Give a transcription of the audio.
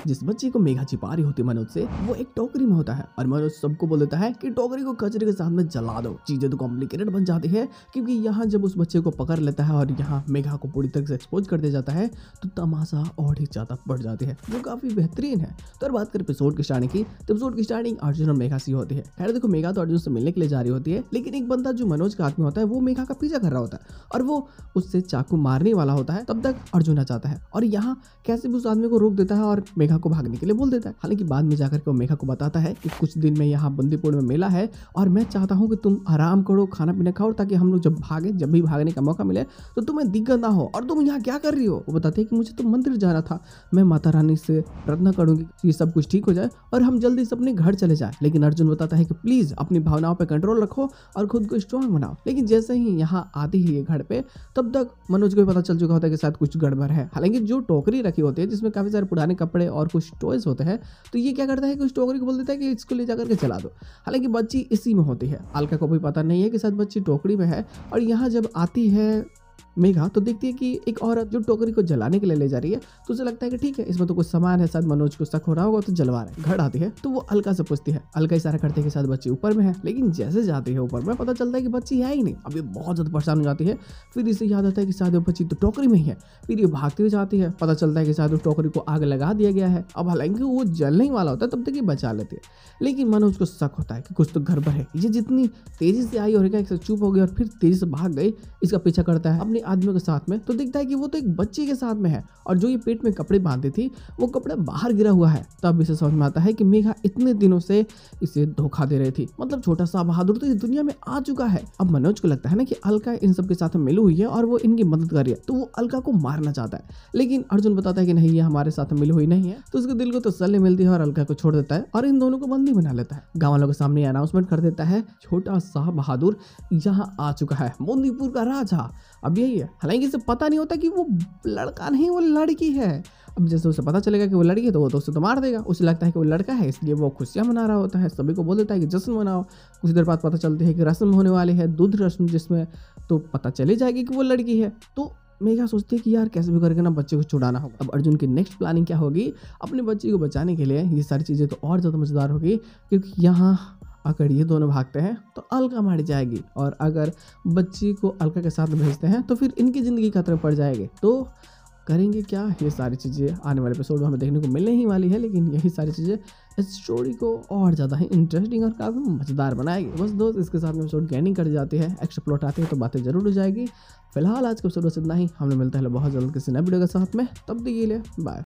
जिस बच्चे को मेघा छिपा रही होती है मनोज से, वो एक टोकरी में होता है और मनोज सबको बोल देता है कि टोकरी को कचरे के साथ में जला दो। चीजें तो कॉम्प्लिकेटेड बन जाती है क्योंकि यहाँ जब उस बच्चे को पकड़ लेता है और यहाँ मेघा को पूरी तरह से एक्सपोज कर दिया जाता है तो तमाशा और ही ज्यादा बढ़ जाती है, जो काफी बेहतरीन है। तो बात करें एपिसोड की स्टार्टिंग की, तो एपिसोड की स्टार्टिंग अर्जुन और मेघा से होती है। खैर देखो, मेघा तो अर्जुन से मिलने के लिए जा रही होती है, लेकिन एक बंदा जो मनोज का आदमी होता है वो मेघा का पीछा कर रहा होता है और वो उससे चाकू मारने वाला होता है। तब तक अर्जुन आ जाता है और यहाँ कैसे भी उस आदमी को रोक देता है और मेघा को भागने के लिए बोल देता है। हालांकि बाद में जाकर के वो मेघा को बताता है कि कुछ दिन में यहाँ बंदीपुर में मेला है और मैं चाहता हूँ कि तुम आराम करो, खाना पीना खाओ, ताकि हम लोग जब भी भागने का मौका मिले तो तुम्हें दिक्कत ना हो। और तुम यहाँ क्या कर रही हो? वो बताते हैं कि मुझे तो मंदिर जाना था, मैं माता रानी से प्रार्थना करूंगी कि ये सब कुछ ठीक हो जाए और हम जल्दी से अपने घर चले जाए। लेकिन अर्जुन बताता है कि प्लीज अपनी भावनाओं पर कंट्रोल रखो और खुद को स्ट्रांग बनाओ। लेकिन जैसे ही यहाँ आती ही है घर पे, तब तक मनोज को भी पता चल चुका होता है कि शायद कुछ गड़बड़ है। हालांकि जो टोकरी रखी होती है जिसमें काफी सारे पुराने कपड़े और कुछ टॉयज होते हैं, तो ये क्या करता है कि उस टोकरी को बोल देता है कि इसको ले जाकर के चला दो। हालांकि बच्ची इसी में होती है, अलका को भी पता नहीं है कि शायद बच्ची टोकरी में है। और यहाँ जब आती है मेघा तो देखती है कि एक औरत जो टोकरी को जलाने के लिए ले जा रही है, तो उसे लगता है कि ठीक है इसमें तो कुछ सामान है, शायद मनोज को शक हो रहा होगा तो जलवा रहा है। घर आती है तो वो अलका से पूछती है, अलका इशारा करती है कि शायद बच्ची ऊपर में है। लेकिन जैसे जाती है ऊपर में पता चलता है कि बच्ची है ही नहीं। अब ये बहुत ज्यादा परेशान हो जाती है। फिर इसे याद आता है कि शायद वो बच्ची तो टोकरी में ही है। फिर ये भागती हुई जाती है, पता चलता है कि शायद उस टोकरी को आग लगा दिया गया है। अब हालांकि वो जलने ही वाला होता है तब तक ये बचा लेती है, लेकिन मनोज को शक होता है कि कुछ तो गड़बड़ है। ये जितनी तेजी से आई और एक चुप हो गई और फिर तेजी से भाग गई, इसका पीछा करता है अपने आदमियों के साथ में, तो दिखता है कि वो तो एक बच्चे के साथ में है और जो ये पेट में कपड़े बांधे थी वो कपड़ा बाहर गिरा हुआ है। तब इसे समझ में आता है कि मेघा इतने दिनों से इसे धोखा दे रही थी। मतलब छोटा सा बहादुर तो इस दुनिया में आ चुका है। अब मनोज को लगता है ना कि अलका इन सब के साथ मिली हुई है और वो इनकी मदद कर रही है, तो वो अलका को मारना चाहता है। लेकिन अर्जुन बताता है कि नहीं, ये हमारे साथ मिली हुई नहीं है। तो उसके दिल को तसल्ली मिलती है और अलका को छोड़ देता है और इन दोनों को बंदी बना लेता है। गाँव वालों के सामने अनाउंसमेंट कर देता है, छोटा सा बहादुर यहाँ आ चुका है, बंदीपुर का राजा। अब यही है। हालांकि इसे पता नहीं होता कि वो लड़का नहीं, वो लड़की है। अब जैसे उसे पता चलेगा कि वो लड़की है तो वो तो उसे तो मार देगा। उसे लगता है कि वो लड़का है, इसलिए वो खुशियां मना रहा होता है, सभी को बोल देता है कि जश्न मनाओ। कुछ देर बाद पता चलती है कि रस्म होने वाली है, दूध रस्म, जिसमें तो पता चली जाएगी कि वो लड़की है। तो मेघा सोचती है कि यार कैसे भी करके ना बच्चे को छुड़ाना होगा। अब अर्जुन की नेक्स्ट प्लानिंग क्या होगी? अपने बच्चे को बचाने के लिए ये सारी चीज़ें तो और ज़्यादा मज़ेदार होगी, क्योंकि यहाँ अगर ये दोनों भागते हैं तो अलका मारी जाएगी और अगर बच्ची को अलका के साथ भेजते हैं तो फिर इनकी ज़िंदगी खतरे में पड़ जाएगी। तो करेंगे क्या? ये सारी चीज़ें आने वाले एपिसोड में हमें देखने को मिलने ही वाली है। लेकिन यही सारी चीज़ें इस स्टोरी को और ज़्यादा ही इंटरेस्टिंग और काफ़ी मज़ेदार बनाएगी। बस दोस्त, इसके साथ में एपिसोड गेनिंग कर जाती है, एक्स्ट्रा प्लॉट आते हैं तो बातें जरूर हो जाएगी। फिलहाल आज के एपिसोड बस इतना ही। हमने मिलता है बहुत जल्द किसी नए वीडियो के साथ में, तब तक के लिए बाय।